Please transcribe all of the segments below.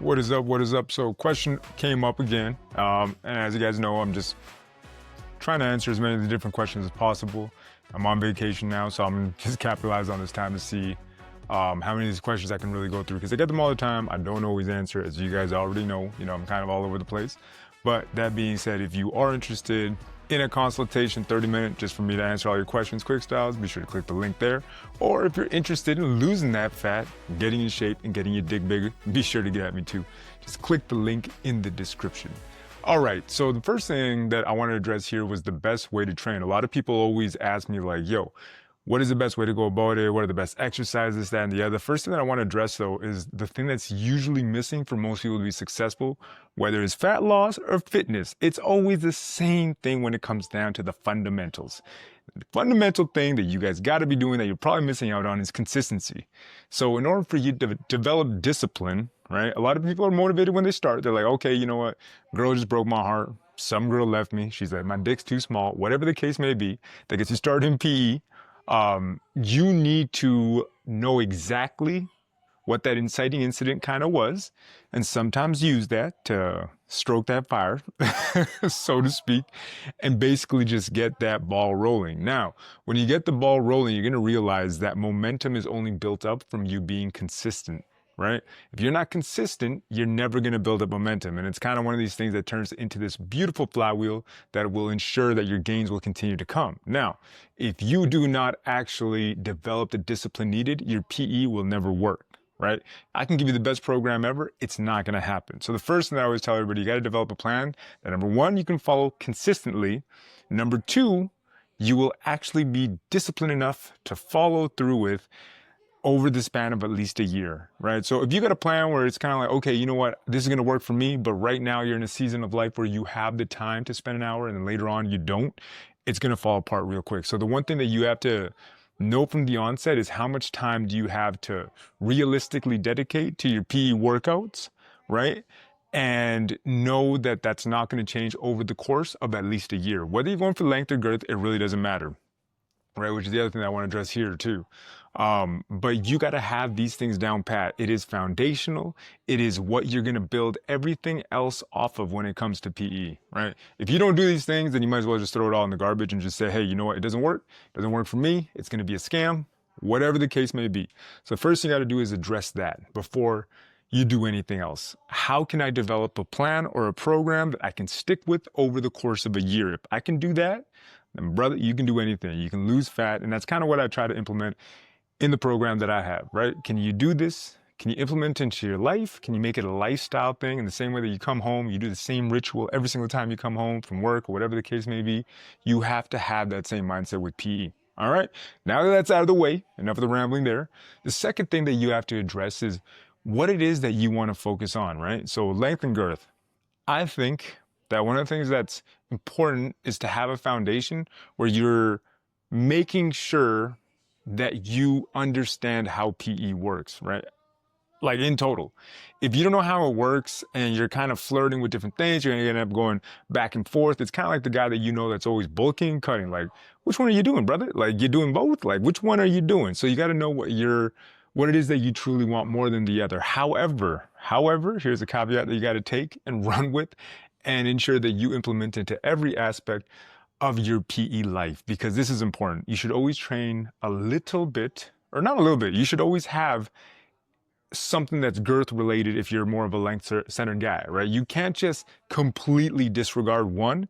What is up? What is up? So question came up again. And as you guys know, I'm just trying to answer as many of the different questions as possible. I'm on vacation now, so I'm just capitalize on this time to see how many of these questions I can really go through, because I get them all the time. I don't always answer, as you guys already know. I'm kind of all over the place. But that being said, if you are interested in a consultation, 30-minute, just for me to answer all your questions, quick styles, be sure to click the link there. Or if you're interested in losing that fat, getting in shape, and getting your dick bigger, be sure to get at me too. Just click the link in the description. All right, so the first thing that I want to address here was the best way to train. A lot of people always ask me like, yo, what is the best way to go about it? What are the best exercises, that and the other? The first thing that I want to address though is the thing that's usually missing for most people to be successful, whether it's fat loss or fitness. It's always the same thing when it comes down to the fundamentals. The fundamental thing that you guys got to be doing that you're probably missing out on is consistency. So in order for you to develop discipline, right? A lot of people are motivated when they start. They're like, okay, you know what? Girl just broke my heart. Some girl left me. She's like, my dick's too small. Whatever the case may be, that gets you started in PE. You need to know exactly what that inciting incident kind of was, and sometimes use that to stroke that fire, so to speak, and basically just get that ball rolling. Now, when you get the ball rolling, you're going to realize that momentum is only built up from you being consistent, right? If you're not consistent, you're never going to build up momentum. And it's kind of one of these things that turns into this beautiful flywheel that will ensure that your gains will continue to come. Now, if you do not actually develop the discipline needed, your PE will never work, right? I can give you the best program ever. It's not going to happen. So the first thing that I always tell everybody, you got to develop a plan that, number one, you can follow consistently. Number two, you will actually be disciplined enough to follow through with over the span of at least a year, right? So if you got a plan where it's kind of like, okay, you know what, this is going to work for me, but right now you're in a season of life where you have the time to spend an hour and then later on you don't, it's going to fall apart real quick. So the one thing that you have to know from the onset is how much time do you have to realistically dedicate to your PE workouts, right? And know that that's not going to change over the course of at least a year. Whether you're going for length or girth, it really doesn't matter, right? Which is the other thing that I want to address here too. But you got to have these things down pat. It is foundational. It is what you're going to build everything else off of when it comes to PE, right? If you don't do these things, then you might as well just throw it all in the garbage and just say, hey, you know what? It doesn't work. It doesn't work for me. It's going to be a scam, whatever the case may be. So first thing you got to do is address that before you do anything else. How can I develop a plan or a program that I can stick with over the course of a year? If I can do that, then brother, you can do anything. You can lose fat. And that's kind of what I try to implement in the program that I have, right? Can you do this? Can you implement it into your life? Can you make it a lifestyle thing in the same way that you come home, you do the same ritual every single time you come home from work or whatever the case may be? You have to have that same mindset with PE. All right. Now that that's out of the way, enough of the rambling there. The second thing that you have to address is what it is that you want to focus on, right? So length and girth. I think that one of the things that's important is to have a foundation where you're making sure that you understand how PE works, right? Like in total. If you don't know how it works and you're kind of flirting with different things, you're gonna end up going back and forth. It's kind of like the guy that you know that's always bulking, cutting. Like, which one are you doing, brother? Like, you're doing both? Like, which one are you doing? So you got to know what it is that you truly want more than the other. However, here's a caveat that you got to take and run with and ensure that you implement into every aspect of your PE life, because this is important. You should always train a little bit, or not a little bit, you should always have something that's girth related if you're more of a length centered guy, right? You can't just completely disregard one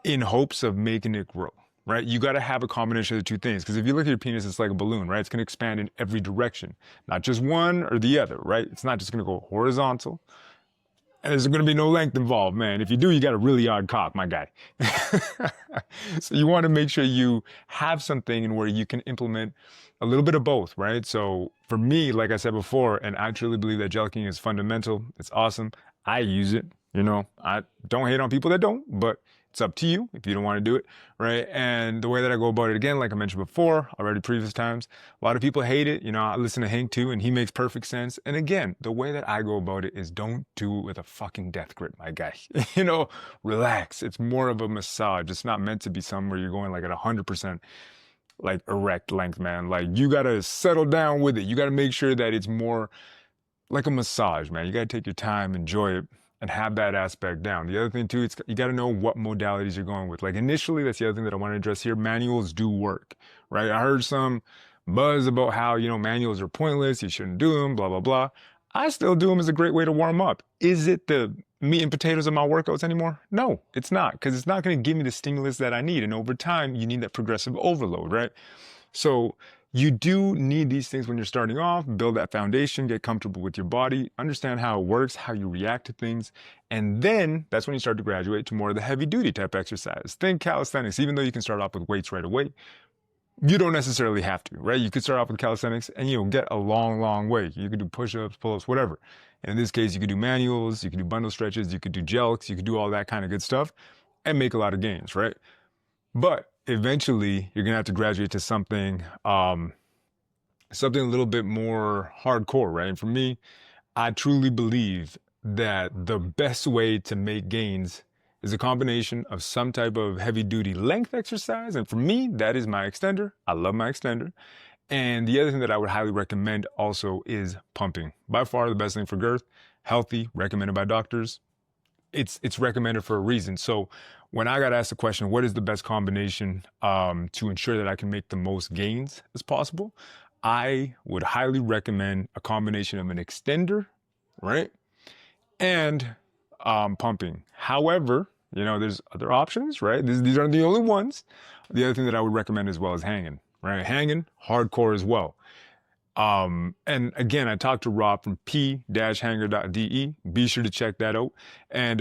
in hopes of making it grow, right? You got to have a combination of the two things, because if you look at your penis, it's like a balloon, right? It's going to expand in every direction, not just one or the other, right? It's not just going to go horizontal. And there's going to be no length involved, man. If you do, you got a really odd cock, my guy. So you want to make sure you have something in where you can implement a little bit of both, right? So for me, like I said before, and I truly believe that jelqing is fundamental. It's awesome. I use it. I don't hate on people that don't, but it's up to you if you don't want to do it, right? And the way that I go about it, again, like I mentioned before, already previous times, a lot of people hate it. I listen to Hank too, and he makes perfect sense. And again, the way that I go about it is don't do it with a fucking death grip, my guy. Relax. It's more of a massage. It's not meant to be somewhere you're going like at 100% like erect length, man. Like you got to settle down with it. You got to make sure that it's more like a massage, man. You got to take your time, enjoy it, and have that aspect down. The other thing too, it's you got to know what modalities you're going with. Like initially, that's the other thing that I want to address here. Manuals do work, right? I heard some buzz about how, manuals are pointless, you shouldn't do them, blah, blah, blah. I still do them as a great way to warm up. Is it the meat and potatoes of my workouts anymore? No, it's not, because it's not going to give me the stimulus that I need. And over time, you need that progressive overload, right? So you do need these things when you're starting off. Build that foundation, get comfortable with your body, understand how it works, how you react to things. And then that's when you start to graduate to more of the heavy duty type exercise. Think calisthenics. Even though you can start off with weights right away, you don't necessarily have to, right? You could start off with calisthenics and get a long, long way. You could do push-ups, pull-ups, whatever. And in this case, you could do manuals, you could do bundle stretches, you could do jelks, you could do all that kind of good stuff and make a lot of gains, right? But eventually, you're gonna have to graduate to something something a little bit more hardcore, right? And for me, I truly believe that the best way to make gains is a combination of some type of heavy duty length exercise. And for me, that is my extender. I love my extender. And the other thing that I would highly recommend also is pumping. By far the best thing for girth, healthy, recommended by doctors. It's recommended for a reason. So when I got asked the question, what is the best combination to ensure that I can make the most gains as possible? I would highly recommend a combination of an extender, right? And pumping. However, there's other options, right? These aren't the only ones. The other thing that I would recommend as well is hanging, right? Hanging, hardcore as well. And again, I talked to Rob from p-hanger.de. Be sure to check that out. And,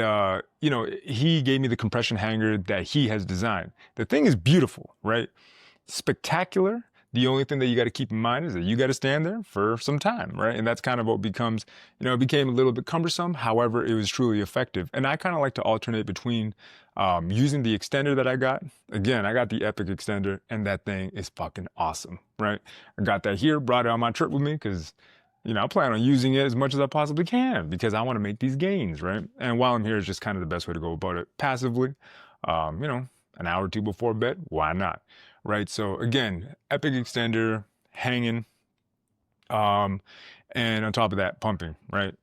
he gave me the compression hanger that he has designed. The thing is beautiful, right? Spectacular. The only thing that you got to keep in mind is that you got to stand there for some time, right? And that's kind of what becomes, it became a little bit cumbersome. However, it was truly effective. And I kind of like to alternate between using the extender that I got. Again, I got the Epic extender and that thing is fucking awesome, right? I got that here, brought it on my trip with me because, I plan on using it as much as I possibly can because I want to make these gains, right? And while I'm here, it's just kind of the best way to go about it passively. An hour or two before bed, why not? Right, so again, Epic extender, hanging, and on top of that, pumping, right?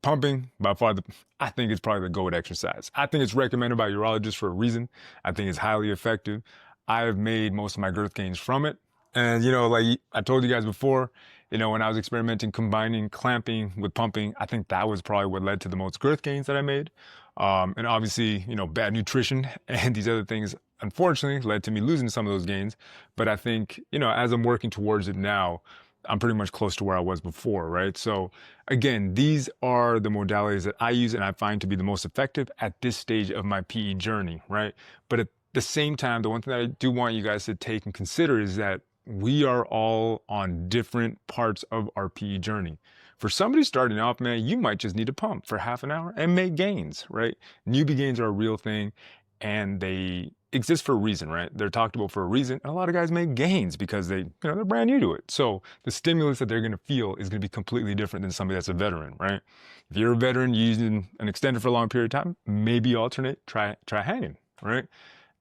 Pumping, by far, I think it's probably the GOAT exercise. I think it's recommended by urologists for a reason. I think it's highly effective. I have made most of my girth gains from it. And, like I told you guys before, when I was experimenting, combining clamping with pumping, I think that was probably what led to the most girth gains that I made. And obviously, bad nutrition and these other things, unfortunately, led to me losing some of those gains. But I think, as I'm working towards it now, I'm pretty much close to where I was before, right? So again, these are the modalities that I use and I find to be the most effective at this stage of my PE journey, right? But at the same time, the one thing that I do want you guys to take and consider is that we are all on different parts of our PE journey. For somebody starting off, man, you might just need to pump for half an hour and make gains, right? Newbie gains are a real thing and they exist for a reason, right? They're talked about for a reason. And a lot of guys make gains because they're brand new to it. So the stimulus that they're going to feel is going to be completely different than somebody that's a veteran, right? If you're a veteran using an extender for a long period of time, maybe alternate, try hanging, right?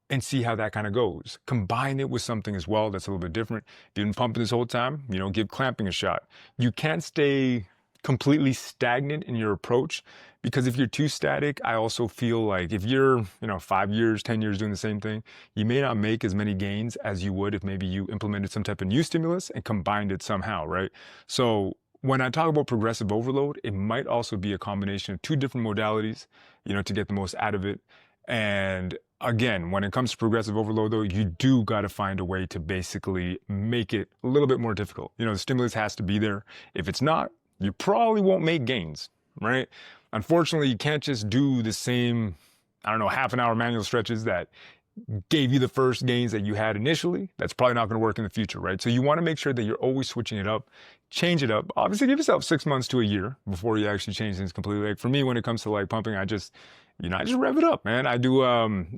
And see how that kind of goes. Combine it with something as well that's a little bit different. If you've been pumping this whole time, give clamping a shot. You can't stay completely stagnant in your approach because if you're too static, I also feel like if you're, 5 years, 10 years doing the same thing, you may not make as many gains as you would if maybe you implemented some type of new stimulus and combined it somehow, right? So when I talk about progressive overload, it might also be a combination of two different modalities, to get the most out of it. And again, when it comes to progressive overload, though, you do got to find a way to basically make it a little bit more difficult. The stimulus has to be there. If it's not, you probably won't make gains, right? Unfortunately, you can't just do the same, half an hour manual stretches that gave you the first gains that you had initially. That's probably not going to work in the future, right? So you want to make sure that you're always switching it up, change it up. Obviously, give yourself 6 months to a year before you actually change things completely. Like for me, when it comes to like pumping, I just rev it up, man. I do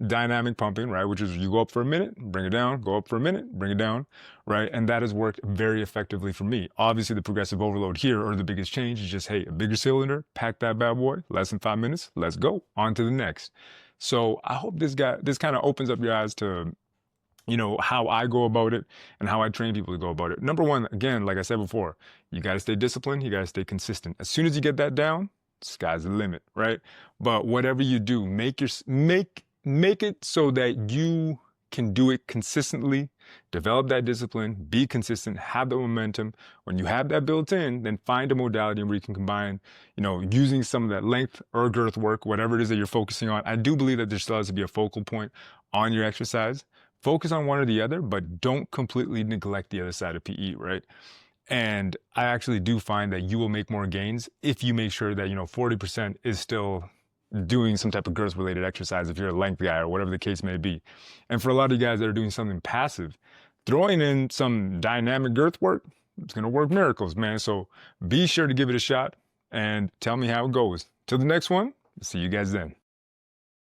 dynamic pumping, right? Which is you go up for a minute, bring it down, go up for a minute, bring it down, right? And that has worked very effectively for me. Obviously, the progressive overload here or the biggest change is just, hey, a bigger cylinder, pack that bad boy, less than 5 minutes, let's go, on to the next. So I hope this kind of opens up your eyes to how I go about it and how I train people to go about it. Number one, again, like I said before, you got to stay disciplined. You got to stay consistent. As soon as you get that down, sky's the limit, right? But whatever you do, make it so that you can do it consistently, develop that discipline, be consistent, have the momentum. When you have that built in, then find a modality where you can combine, using some of that length or girth work, whatever it is that you're focusing on. I do believe that there still has to be a focal point on your exercise. Focus on one or the other, but don't completely neglect the other side of PE, right? And I actually do find that you will make more gains if you make sure that, 40% is still doing some type of girth related exercise if you're a length guy or whatever the case may be. And for a lot of you guys that are doing something passive, throwing in some dynamic girth work, it's going to work miracles, man. So be sure to give it a shot and tell me how it goes. Till the next one, see you guys then.